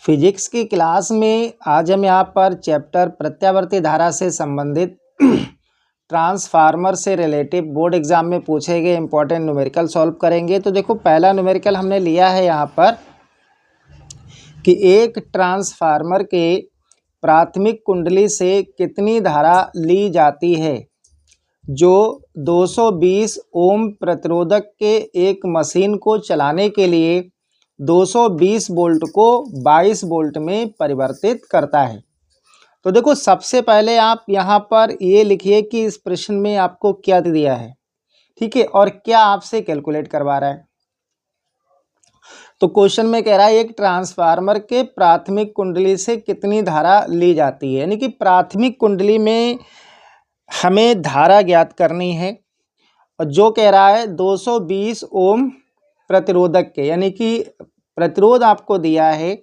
Physics की class में आज हम यहाँ पर चैप्टर प्रत्यावर्ती धारा से संबंधित ट्रांसफार्मर से रिलेटिव बोर्ड एग्जाम में पूछे गए इंपॉर्टेंट न्यूमेरिकल सॉल्व करेंगे। तो देखो पहला न्यूमेरिकल हमने लिया है यहाँ पर कि एक ट्रांसफार्मर के प्राथमिक कुंडली से कितनी धारा ली जाती है जो 220 ओम प्रतिरोधक के एक मशीन को चलाने के लिए 220 वोल्ट को 22 वोल्ट में परिवर्तित करता है। तो देखो सबसे पहले आप यहाँ पर ये लिखिए कि इस प्रश्न में आपको क्या दिया है, ठीक है, और क्या आपसे कैलकुलेट करवा रहा है। तो क्वेश्चन में कह रहा है एक ट्रांसफार्मर के प्राथमिक कुंडली से कितनी धारा ली जाती है, यानी कि प्राथमिक कुंडली में हमें धारा ज्ञात करनी है और जो कह रहा है 220 ओम प्रतिरोधक के, यानी कि प्रतिरोध आपको दिया है,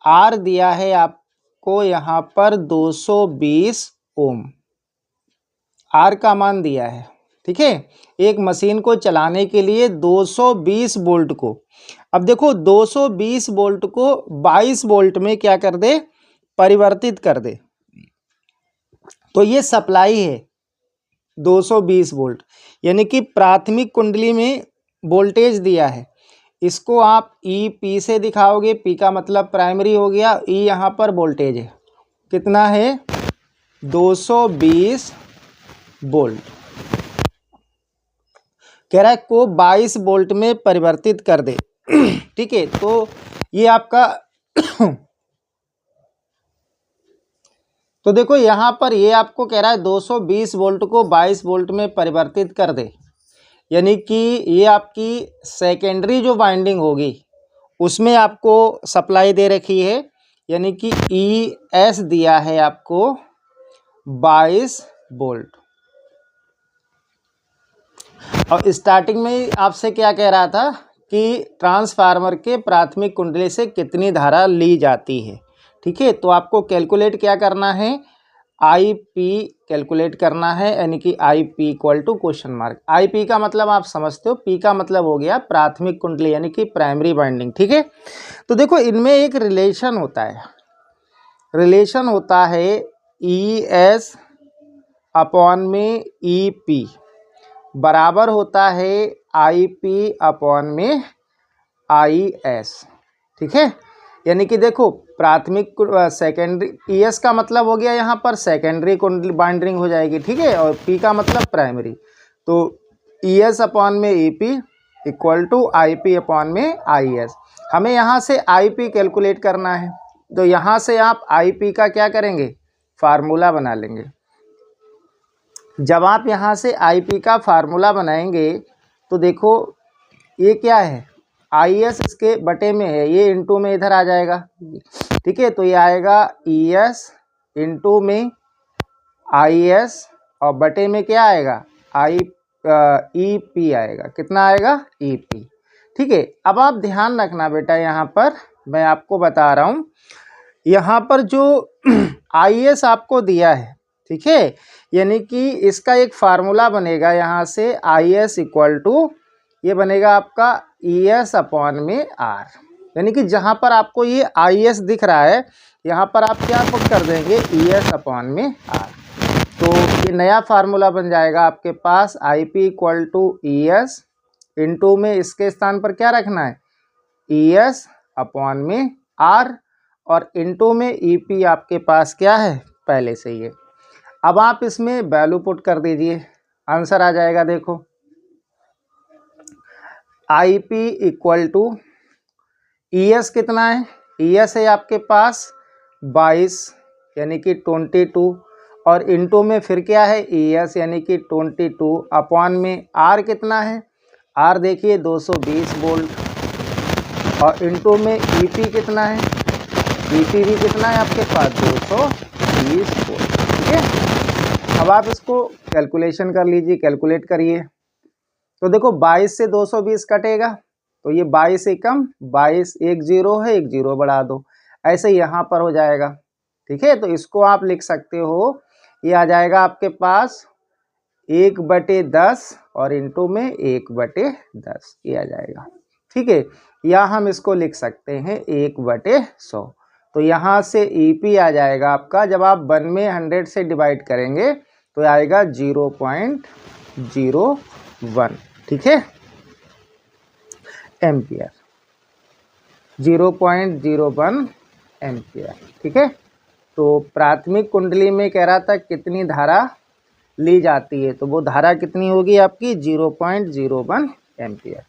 आर दिया है आपको यहाँ पर 220 ओम, आर का मान दिया है, ठीक है, एक मशीन को चलाने के लिए 220 वोल्ट को। अब देखो 220 वोल्ट को 22 वोल्ट में क्या कर दे, परिवर्तित कर दे। तो ये सप्लाई है 220 वोल्ट, यानी कि प्राथमिक कुंडली में वोल्टेज दिया है, इसको आप ई पी से दिखाओगे, पी का मतलब प्राइमरी हो गया, ई यहाँ पर वोल्टेज है, कितना है 220 वोल्ट, कह रहा है को 22 वोल्ट में परिवर्तित कर दे, ठीक है। तो ये आपका तो देखो यहाँ पर ये आपको कह रहा है 220 वोल्ट को 22 वोल्ट में परिवर्तित कर दे, यानी कि ये आपकी सेकेंडरी जो वाइंडिंग होगी उसमें आपको सप्लाई दे रखी है, यानी कि ई एस दिया है आपको 22 वोल्ट। और स्टार्टिंग में आपसे क्या कह रहा था कि ट्रांसफार्मर के प्राथमिक कुंडली से कितनी धारा ली जाती है, ठीक है। तो आपको कैलकुलेट क्या करना है, आई पी कैलकुलेट करना है, यानी कि I P equal to question mark. I P का मतलब आप समझते हो, पी का मतलब हो गया प्राथमिक कुंडली यानी कि प्राइमरी वाइंडिंग, ठीक है। तो देखो इनमें एक रिलेशन होता है, रिलेशन होता है ई एस अपॉन में ई पी बराबर होता है आई पी अपॉन में आई एस, ठीक है। यानी कि देखो प्राथमिक सेकेंडरी, ई एस का मतलब हो गया यहाँ पर सेकेंडरी बाइंडिंग हो जाएगी, ठीक है, और पी का मतलब प्राइमरी। तो ई एस अपॉन में E P equal to I P upon में आई एस। हमें यहाँ से आई पी कैलकुलेट करना है, तो यहाँ से आप आई पी का क्या करेंगे, फार्मूला बना लेंगे। जब आप यहाँ से आई पी का फार्मूला बनाएंगे तो देखो ये क्या है, आई एस इसके बटे में है, ये इंटू में इधर आ जाएगा, ठीक है। तो ये आएगा ई एस इंटू में आई एस और बटे में क्या आएगा, आई ई पी आएगा, कितना आएगा ई पी, ठीक है। अब आप ध्यान रखना बेटा, यहाँ पर मैं आपको बता रहा हूँ, यहाँ पर जो आई एस आपको दिया है, ठीक है, यानी कि इसका एक फार्मूला बनेगा यहाँ से आई एस इक्वल टू, ये बनेगा आपका ई एस अपॉन में आर, यानी कि जहाँ पर आपको ये आई एस दिख रहा है यहाँ पर आप क्या पुट कर देंगे, ई एस अपॉन में आर। तो ये नया फार्मूला बन जाएगा आपके पास, I P equal to E S into में इसके स्थान पर क्या रखना है, ई एस अपॉन में आर, और इंटू में ई पी आपके पास क्या है पहले से ही है। अब आप इसमें वैल्यू पुट कर दीजिए, आंसर आ जाएगा। देखो I P equal to E S कितना है, ई एस है आपके पास 22 यानी कि 22, और इंटू में फिर क्या है ई एस यानी कि 22 अपॉन में आर कितना है, आर देखिए 220 वोल्ट, और इंटू में ई पी कितना है, ई पी भी कितना है आपके पास 220 वोल्ट, ठीक है। अब आप इसको कैलकुलेशन कर लीजिए, कैलकुलेट करिए। तो देखो 22 से 220 कटेगा, तो ये 22 एकम 22, एक जीरो है, एक जीरो बढ़ा दो, ऐसे यहाँ पर हो जाएगा, ठीक है। तो इसको आप लिख सकते हो, ये आ जाएगा आपके पास 1/10 और इंटू में 1/10 ये आ जाएगा, ठीक है, या हम इसको लिख सकते हैं 1/100। तो यहाँ से EP आ जाएगा आपका, जब आप 1 में 100 से डिवाइड करेंगे तो आएगा 0.01, ठीक है, एम्पियर, 0.01 एम्पियर, ठीक है। तो प्राथमिक कुंडली में कह रहा था कितनी धारा ली जाती है, तो वो धारा कितनी होगी आपकी 0.01 एम्पियर।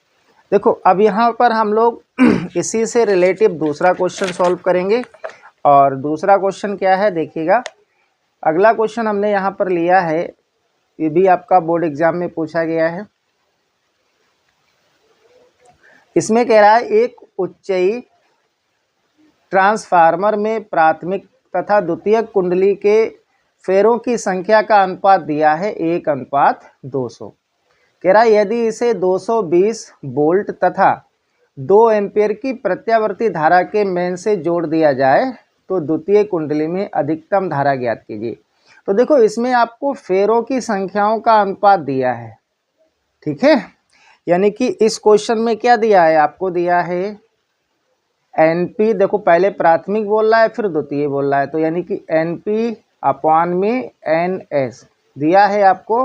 देखो अब यहाँ पर हम लोग इसी से रिलेटिव दूसरा क्वेश्चन सॉल्व करेंगे। और दूसरा क्वेश्चन क्या है देखिएगा, अगला क्वेश्चन हमने यहाँ पर लिया है, ये भी आपका बोर्ड एग्जाम में पूछा गया है। इसमें कह रहा है एक उच्चई ट्रांसफार्मर में प्राथमिक तथा द्वितीयक कुंडली के फेरों की संख्या का अनुपात दिया है 1:200। कह रहा है यदि इसे 220 वोल्ट तथा 2 एम्पियर की प्रत्यावर्ती धारा के मेन से जोड़ दिया जाए तो द्वितीय कुंडली में अधिकतम धारा ज्ञात कीजिए। तो देखो इसमें आपको फेरों की संख्याओं का अनुपात दिया है, ठीक है, यानी कि इस क्वेश्चन में क्या दिया है, आपको दिया है NP, देखो पहले प्राथमिक बोल रहा है फिर द्वितीय बोल रहा है, तो यानी कि NP/NS दिया है आपको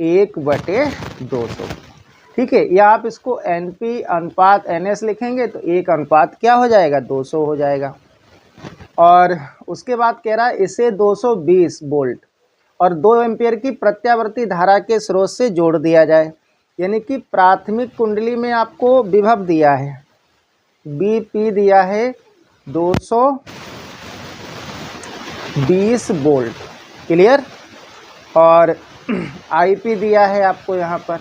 1/200, ठीक है, या आप इसको NP/NS लिखेंगे तो 1 क्या हो जाएगा 200 हो जाएगा। और उसके बाद कह रहा है इसे 220 वोल्ट और 2 एम्पियर की प्रत्यावर्ती धारा के स्रोत से जोड़ दिया जाए, यानी कि प्राथमिक कुंडली में आपको विभव दिया है, BP दिया है 220 वोल्ट, क्लियर, और IP दिया है आपको यहाँ पर,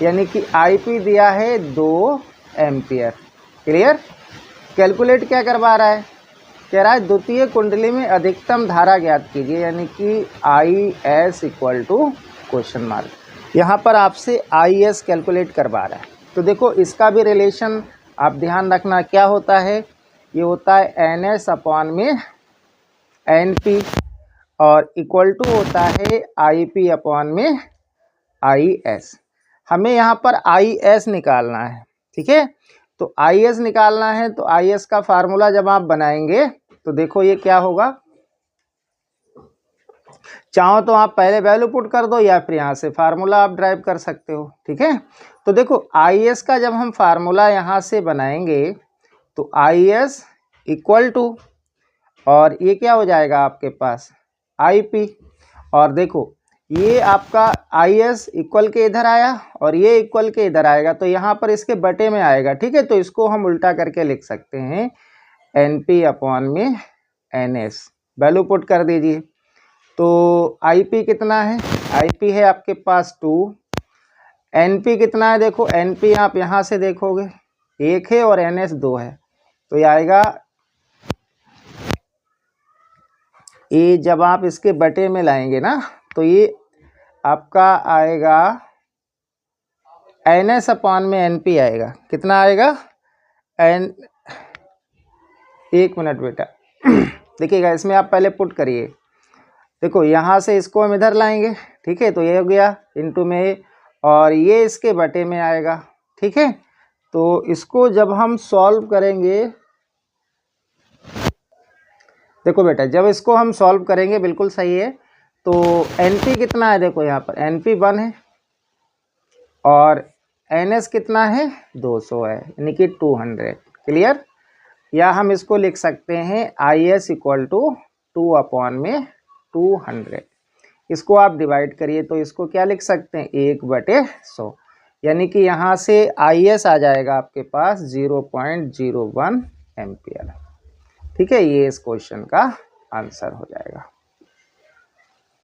यानी कि IP दिया है 2 एम्पियर, क्लियर। कैलकुलेट क्या करवा रहा है, कह रहा है द्वितीय कुंडली में अधिकतम धारा ज्ञात कीजिए, यानी कि IS equal to question mark, यहाँ पर आपसे IS कैलकुलेट करवा रहा है। तो देखो इसका भी रिलेशन आप ध्यान रखना क्या होता है, ये होता है NS/NP और इक्वल टू होता है IP/IS। हमें यहाँ पर IS निकालना है, ठीक है, तो IS निकालना है तो IS का फार्मूला जब आप बनाएंगे तो देखो ये क्या होगा, चाहो तो आप पहले वैल्यू पुट कर दो या फिर यहाँ से फार्मूला आप ड्राइव कर सकते हो, ठीक है। तो देखो IS का जब हम फार्मूला यहाँ से बनाएंगे तो IS इक्वल टू, और ये क्या हो जाएगा आपके पास IP, और देखो ये आपका IS इक्वल के इधर आया और ये इक्वल के इधर आएगा, तो यहाँ पर इसके बटे में आएगा, ठीक है, तो इसको हम उल्टा करके लिख सकते हैं NP/NS, वैल्यू पुट कर दीजिए। तो IP कितना है, IP है आपके पास 2, NP कितना है, देखो NP आप यहाँ से देखोगे 1 है और NS 2 है, तो ये आएगा, ये जब आप इसके बटे में लाएंगे ना तो ये आपका आएगा NS/NP आएगा, कितना आएगा एक मिनट बेटा देखिएगा, इसमें आप पहले पुट करिए, देखो यहाँ से इसको हम इधर लाएंगे, ठीक है, तो ये हो गया इनटू में और ये इसके बटे में आएगा, ठीक है। तो इसको जब हम सॉल्व करेंगे, देखो बेटा जब इसको हम सॉल्व करेंगे बिल्कुल सही है, तो NP कितना है, देखो यहाँ पर NP 1 है और NS कितना है 200 है, यानी कि 200, क्लियर। या हम इसको लिख सकते हैं IS इक्वल टू 2/200, इसको आप डिवाइड करिए तो इसको क्या लिख सकते हैं 1/100, यानी कि यहाँ से IS आ जाएगा आपके पास 0.01 एम्पियर, ठीक है, ये इस क्वेश्चन का आंसर हो जाएगा।